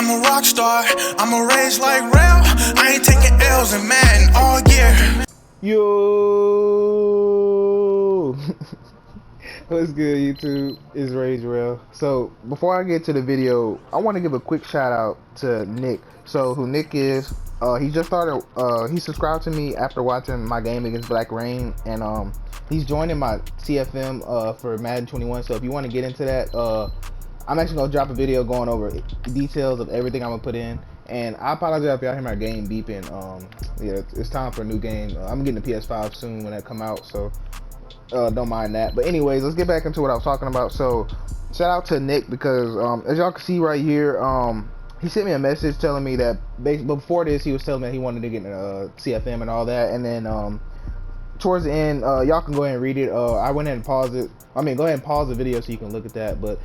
I'm a rock star, I'ma rage like rail. I ain't taking L's in Madden all year. Yo, what's good, YouTube? It's Rage Rail. So before I get to the video, I want to give a quick shout out to Nick. So who Nick is? He just started. He subscribed to me after watching my game against Black Rain, and he's joining my CFM for Madden 21. So if you want to get into that, I'm actually gonna drop a video going over details of everything I'm gonna put in. And I apologize if y'all hear my game beeping. Yeah, it's time for a new game. I'm getting the PS5 soon when that come out, so don't mind that. But anyways, let's get back into what I was talking about. So shout out to Nick because as y'all can see right here, he sent me a message telling me that before this he was telling me that he wanted to get a CFM and all that, and then towards the end, y'all can go ahead and read it. I went ahead and paused it. I mean, go ahead and pause the video so you can look at that. But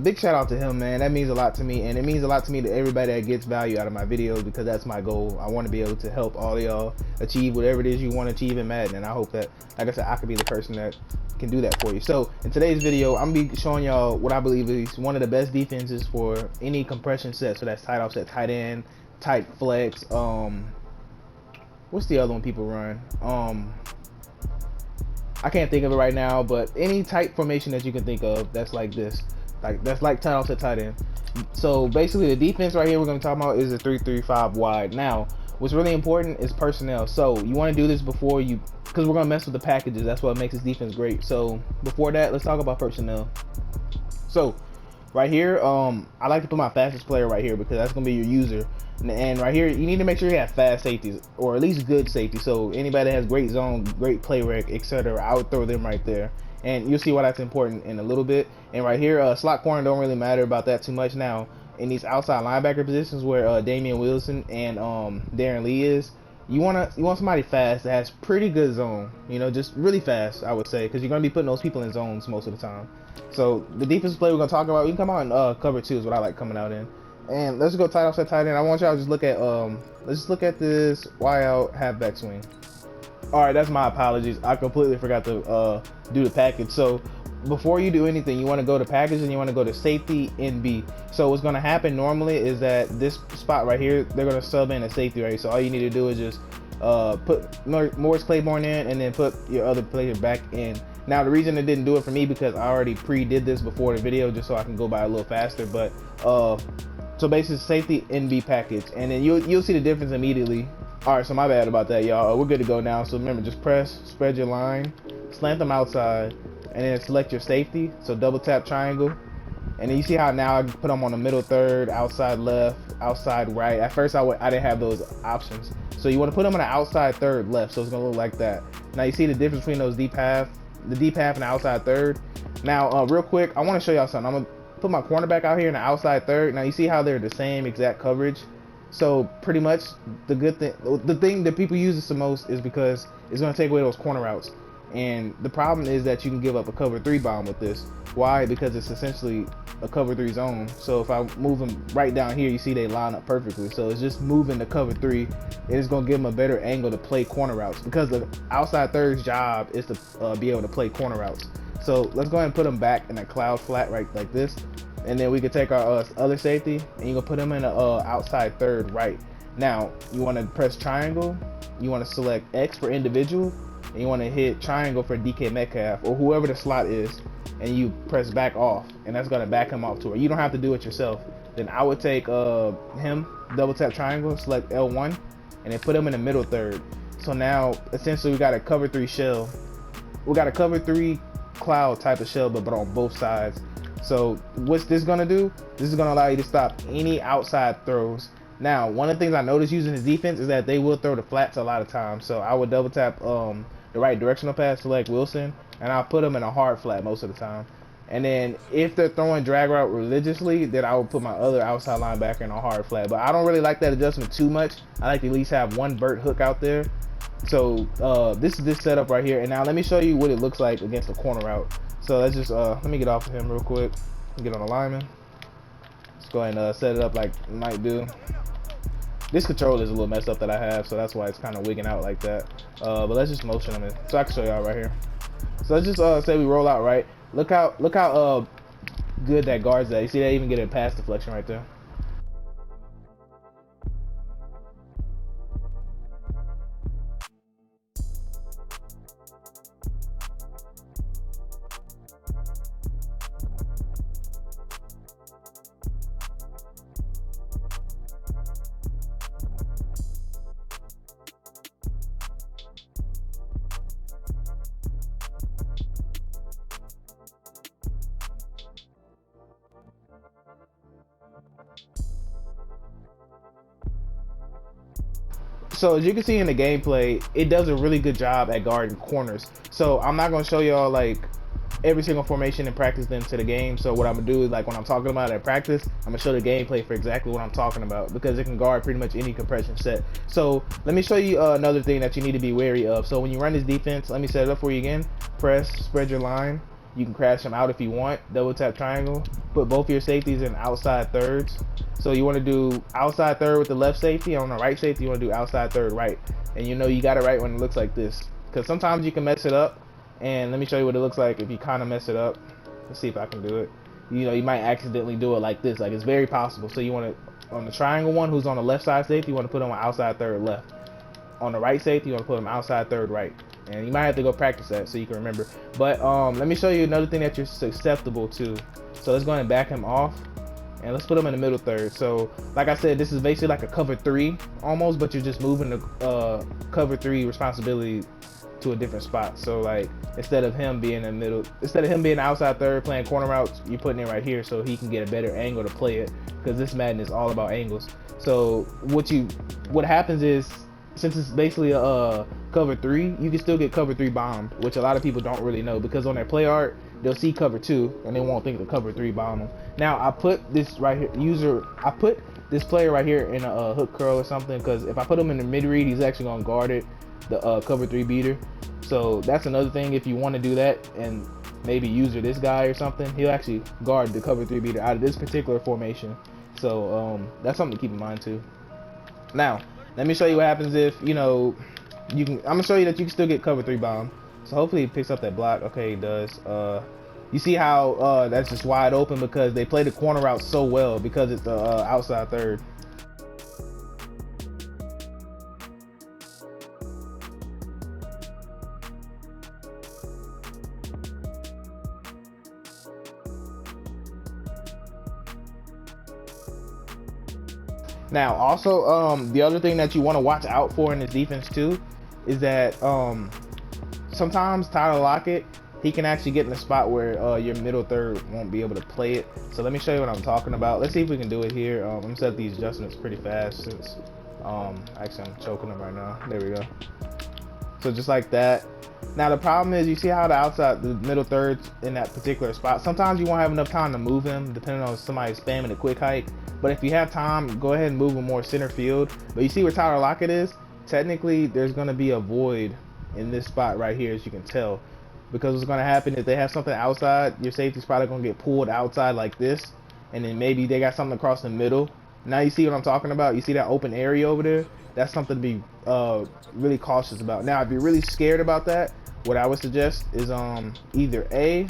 big shout out to him, man. That means a lot to me, and it means a lot to me to everybody that gets value out of my videos, because that's my goal. I want to be able to help all of y'all achieve whatever it is you want to achieve in Madden, and I hope that, like I said, I could be the person that can do that for you. So in today's video, I'm gonna be showing y'all what I believe is one of the best defenses for any compression set. So that's tight offset, tight end, tight flex. What's the other one people run? I can't think of it right now, but any type formation that you can think of that's like this, that's like tight offset, tight end. So basically the defense right here we're going to talk about is a 3-3-5 wide. Now what's really important is personnel. So you want to do this before you, because we're going to mess with the packages. That's what makes this defense great. So before that, let's talk about personnel. So right here, I like to put my fastest player right here because that's going to be your user. And right here, you need to make sure you have fast safeties, or at least good safety. So anybody that has great zone, great play rec, etc., I would throw them right there. And you'll see why that's important in a little bit. And right here, slot corner don't really matter about that too much. Now in these outside linebacker positions where Damian Wilson and Darren Lee is, you want somebody fast that has pretty good zone. You know, just really fast, I would say, because you're gonna be putting those people in zones most of the time. So the defensive play we're gonna talk about, we can come out in cover 2 is what I like coming out in. And let's go tight offset, tight end. I want y'all to just look at let's just look at this Y out halfback swing. All right, that's my apologies. I completely forgot to do the package. So before you do anything, you want to go to package and you want to go to safety NB. So what's going to happen normally is that this spot right here, they're going to sub in a safety, right? So all you need to do is just put Morris Claiborne in and then put your other player back in. Now the reason it didn't do it for me because I already pre-did this before the video just so I can go by a little faster. But so basically safety NB package, and then you'll see the difference immediately. All right, so my bad about that, y'all. We're good to go now. So remember, just press, spread your line, slant them outside, and then select your safety. So double tap triangle, and then you see how now I put them on the middle third, outside left, outside right. At first I didn't have those options. So you want to put them on the outside third left, so it's gonna look like that. Now you see the difference between those deep half, the deep half and the outside third. Now real quick, I want to show y'all something. I'm gonna put my cornerback out here in the outside third. Now you see how they're the same exact coverage. So pretty much the thing that people use this the most is because it's going to take away those corner routes. And the problem is that you can give up a cover 3 bomb with this. Why? Because it's essentially a cover 3 zone. So if I move them right down here, you see they line up perfectly. So it's just moving the cover 3. It is going to give them a better angle to play corner routes, because the outside third's job is to be able to play corner routes. So let's go ahead and put them back in a cloud flat right like this, and then we can take our other safety and you can put them in the outside third right. Now you want to press triangle, you want to select X for individual, and you want to hit triangle for DK Metcalf or whoever the slot is, and you press back off, and that's going to back him off to where you don't have to do it yourself. Then I would take him, double tap triangle, select L1, and then put him in the middle third. So now essentially we got a cover 3 shell. We got a cover 3 cloud type of shell, but on both sides. So what's this gonna do? This is gonna allow you to stop any outside throws. Now one of the things I noticed using this defense is that they will throw the flats a lot of times. So I would double tap the right directional pass, select Wilson, and I'll put them in a hard flat most of the time. And then if they're throwing drag route religiously, then I would put my other outside linebacker in a hard flat. But I don't really like that adjustment too much. I like to at least have one Burt hook out there. So this is this setup right here, and now let me show you what it looks like against a corner route. So let's just let me get off of him real quick, get on the lineman. Let's go ahead and set it up like it might do. This controller is a little messed up that I have, so that's why it's kind of wigging out like that. But let's just motion him in, so I can show y'all right here. So let's just say we roll out right. Look how good that guards that. You see that even getting past deflection right there. So as you can see in the gameplay, it does a really good job at guarding corners. So I'm not gonna show y'all like every single formation and practice them to the game. So what I'm gonna do is, like, when I'm talking about it at practice, I'm gonna show the gameplay for exactly what I'm talking about, because it can guard pretty much any compression set. So let me show you another thing that you need to be wary of. So when you run this defense, let me set it up for you again. Press spread your line. You can crash them out if you want. Double tap triangle. Put both your safeties in outside thirds. So you want to do outside third with the left safety. On the right safety, you want to do outside third right. And you know you got it right when it looks like this, because sometimes you can mess it up. And let me show you what it looks like if you kind of mess it up. Let's see if I can do it. You know, you might accidentally do it like this. Like, it's very possible. So you want to, on the triangle one, who's on the left side safety, you want to put them on outside third left. On the right safety, you want to put them outside third right. And you might have to go practice that so you can remember. But let me show you another thing that you're susceptible to. So let's go ahead and back him off. And let's put him in the middle third. So like I said, this is basically like a cover 3 almost, but you're just moving the cover 3 responsibility to a different spot. So like, instead of him being in the middle, instead of him being outside third playing corner routes, you're putting it right here so he can get a better angle to play it, because this Madden is all about angles. So what happens is, since it's basically a cover 3, you can still get cover 3 bombed, which a lot of people don't really know, because on their play art they'll see cover 2 and they won't think the cover 3 bomb them. Now I put this right here, I put this player right here in a hook curl or something, because if I put him in the mid read, he's actually gonna guard it, the cover 3 beater. So that's another thing. If you want to do that and maybe user this guy or something, he'll actually guard the cover 3 beater out of this particular formation. So that's something to keep in mind too. Now let me show you what happens if, you know, I'm gonna show you that you can still get cover 3 bomb. So hopefully he picks up that block. Okay, he does. You see how that's just wide open, because they play the corner route so well, because it's the outside third. Now also, the other thing that you want to watch out for in this defense too is that sometimes Tyler Lockett, he can actually get in a spot where your middle third won't be able to play it. So let me show you what I'm talking about. Let's see if we can do it here. I'm gonna set these adjustments pretty fast, since actually I'm choking them right now. There we go. So just like that. Now the problem is, you see how the middle third's in that particular spot. Sometimes you won't have enough time to move him, depending on if somebody's spamming a quick hike. But if you have time, go ahead and move him more center field. But you see where Tyler Lockett is? Technically, there's going to be a void in this spot right here, as you can tell. Because what's going to happen is, they have something outside, your safety's probably going to get pulled outside like this. And then maybe they got something across the middle. Now you see what I'm talking about? You see that open area over there? That's something to be really cautious about. Now, if you're really scared about that, what I would suggest is either A,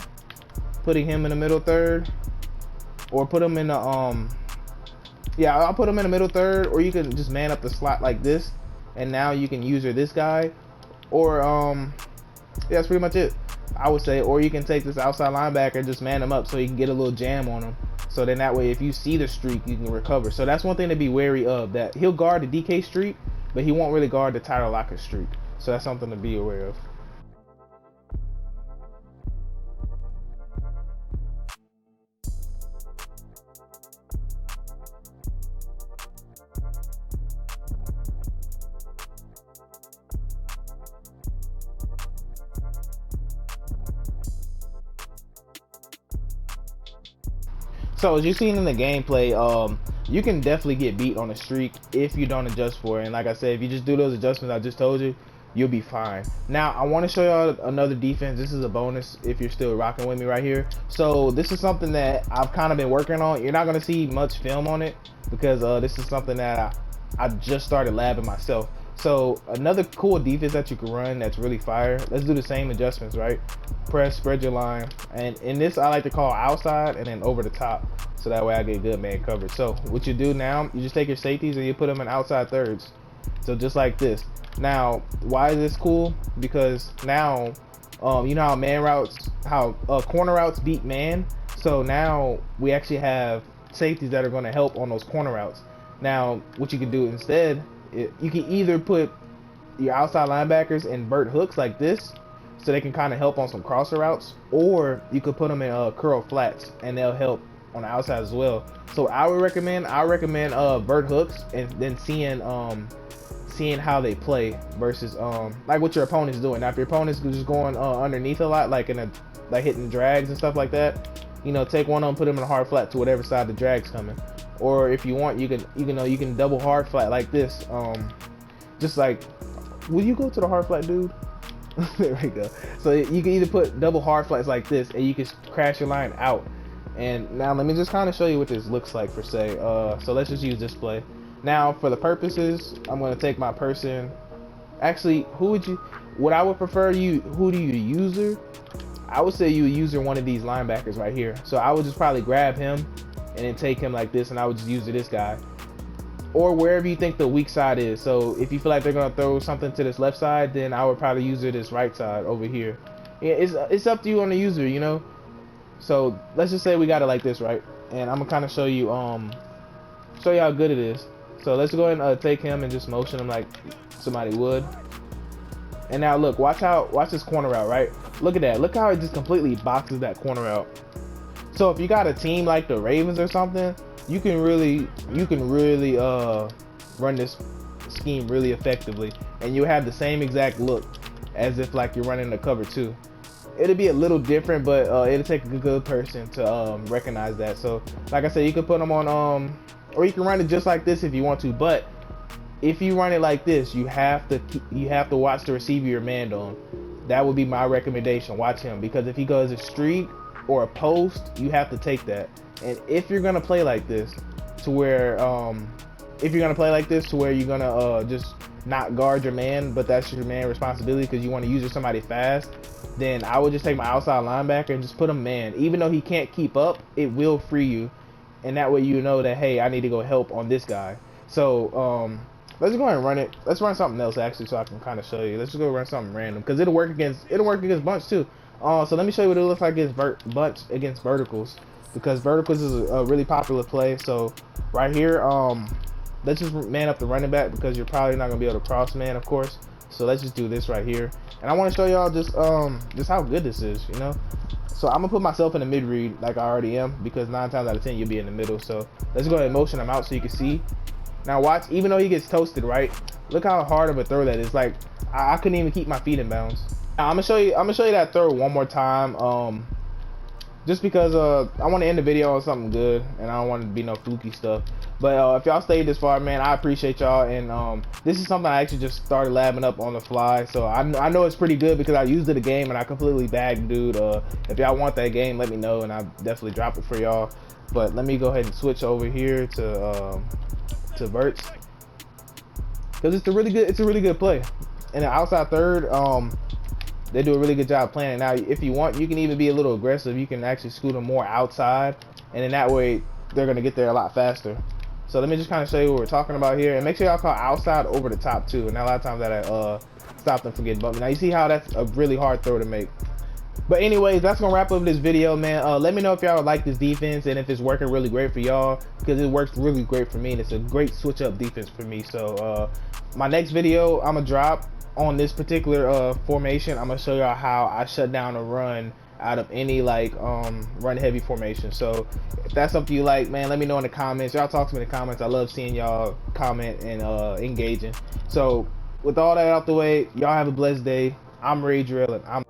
putting him in the middle third, or put him in the yeah, I'll put him in the middle third, or you can just man up the slot like this, and now you can user this guy, or yeah, that's pretty much it, I would say. Or you can take this outside linebacker and just man him up so you can get a little jam on him. So then that way, if you see the streak, you can recover. So that's one thing to be wary of, that he'll guard the DK streak, but he won't really guard the Tyler Lockett streak. So that's something to be aware of. So as you've seen in the gameplay, you can definitely get beat on a streak if you don't adjust for it. And like I said, if you just do those adjustments I just told you, you'll be fine. Now I want to show y'all another defense. This is a bonus if you're still rocking with me right here. So this is something that I've kind of been working on. You're not going to see much film on it, because this is something that I just started labbing myself. So another cool defense that you can run that's really fire. Let's do the same adjustments, right? Press, spread your line, and in this I like to call outside and then over the top, so that way I get good man coverage. So what you do now, you just take your safeties and you put them in outside thirds. So just like this. Now, why is this cool? Because now, you know how man routes, how corner routes beat man. So now we actually have safeties that are going to help on those corner routes. Now, what you can do instead, you can either put your outside linebackers in vert hooks like this, so they can kind of help on some crosser routes, or you could put them in curl flats and they'll help on the outside as well. So I recommend vert hooks, and then seeing seeing how they play versus like what your opponent's doing. Now if your opponent's just going underneath a lot, like like hitting drags and stuff like that, you know, take one of them, put them in a hard flat to whatever side the drag's coming. Or if you want, you can double hard flat like this. Just like, will you go to the hard flat, dude? There we go. So you can either put double hard flats like this, and you can crash your line out. And now let me just kind of show you what this looks like for say. So let's just use display. Now for the purposes, I'm gonna take my person. Actually, what I would prefer who do you user? I would say you user one of these linebackers right here. So I would just probably grab him and then take him like this, and I would just use this guy. Or wherever you think the weak side is. So if you feel like they're gonna throw something to this left side, then I would probably use this right side over here. Yeah, it's up to you on the user, you know. So let's just say we got it like this, right? And I'm gonna kind of show you how good it is. So let's go ahead and take him and just motion him like somebody would. And now look, watch this corner out, right? Look at that. Look how it just completely boxes that corner out. So if you got a team like the Ravens or something, you can really run this scheme really effectively, and you have the same exact look as if like you're running the cover 2. It'll be a little different, but it'll take a good person to recognize that. So like I said, you can put them on or you can run it just like this if you want to, but if you run it like this, you have to watch the receiver you're manned on. That would be my recommendation. Watch him, because if he goes a streak or a post, you have to take that. And if you're gonna play like this, to where you're gonna just not guard your man, but that's your man responsibility because you want to use somebody fast, then I would just take my outside linebacker and just put him man. Even though he can't keep up, it will free you, and that way you know that, hey, I need to go help on this guy. So let's go ahead and run it. Let's run something else actually, so I can kind of show you. Let's just go run something random because it'll work against bunch too. So let me show you what it looks like against bunch against verticals, because verticals is a really popular play. So right here, let's just man up the running back because you're probably not gonna be able to cross man, of course. So let's just do this right here, and I want to show y'all just how good this is, you know. So I'm gonna put myself in the mid read like I already am, because 9 times out of 10 you'll be in the middle. So let's go ahead and motion him out so you can see. Now watch, even though he gets toasted, right? Look how hard of a throw that is. Like I couldn't even keep my feet in bounds. Now I'm gonna show you that throw one more time, just because I want to end the video on something good, and I don't want it to be no fluky stuff. But if y'all stayed this far, man, I appreciate y'all. And this is something I actually just started labbing up on the fly, so I know it's pretty good because I used it a game and I completely bagged, dude. If y'all want that game, let me know and I'll definitely drop it for y'all. But let me go ahead and switch over here to Verts, because it's a really good play. And the outside third, they do a really good job playing it. Now if you want, you can even be a little aggressive. You can actually scoot them more outside, and in that way they're gonna get there a lot faster. So let me just kind of show you what we're talking about here, and make sure y'all call outside over the top too. And now a lot of times that stop them from getting bumped. Now you see how that's a really hard throw to make. But anyways, that's gonna wrap up this video, man. Let me know if y'all like this defense and if it's working really great for y'all, because it works really great for me, and it's a great switch up defense for me. So my next video I'm gonna drop on this particular formation. I'm gonna show y'all how I shut down a run out of any like run heavy formation. So if that's something you like, man, let me know in the comments. Y'all talk to me in the comments. I love seeing y'all comment and engaging. So with all that out the way, y'all have a blessed day. I'm Ray Drill, and I'm